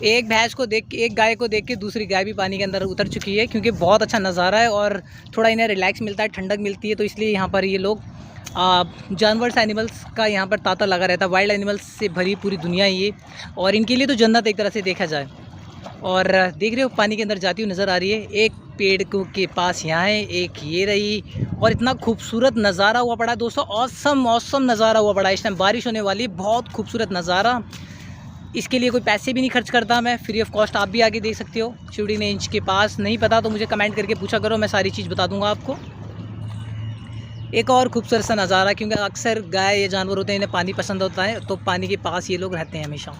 एक भैंस को देख के, एक गाय को देख के दूसरी गाय भी पानी के अंदर उतर चुकी है, क्योंकि बहुत अच्छा नज़ारा है और थोड़ा इन्हें रिलैक्स मिलता है, ठंडक मिलती है। तो इसलिए यहाँ पर ये लोग जानवर्स एनिमल्स का यहाँ पर तांता लगा रहता है। वाइल्ड एनिमल्स से भरी पूरी दुनिया है ये, और इनके लिए तो जन्नत एक तरह से देखा जाए। और देख रहे हो पानी के अंदर जाती हुई नज़र आ रही है। एक पेड़ को के पास यहाँ है, एक ये रही, और इतना खूबसूरत नज़ारा हुआ पड़ा है दोस्तों। ऑसम ऑसम नज़ारा हुआ पड़ा है। इस टाइम बारिश होने वाली, बहुत खूबसूरत नज़ारा। इसके लिए कोई पैसे भी नहीं खर्च करता मैं, फ्री ऑफ कॉस्ट आप भी आके देख सकते हो। शिवड़ी रेंज के पास नहीं पता तो मुझे कमेंट करके पूछा करो, मैं सारी चीज़ बता दूंगा आपको। एक और खूबसूरत सा नज़ारा, क्योंकि अक्सर गाय या जानवर होते हैं, इन्हें पानी पसंद होता है, तो पानी के पास ये लोग रहते हैं हमेशा।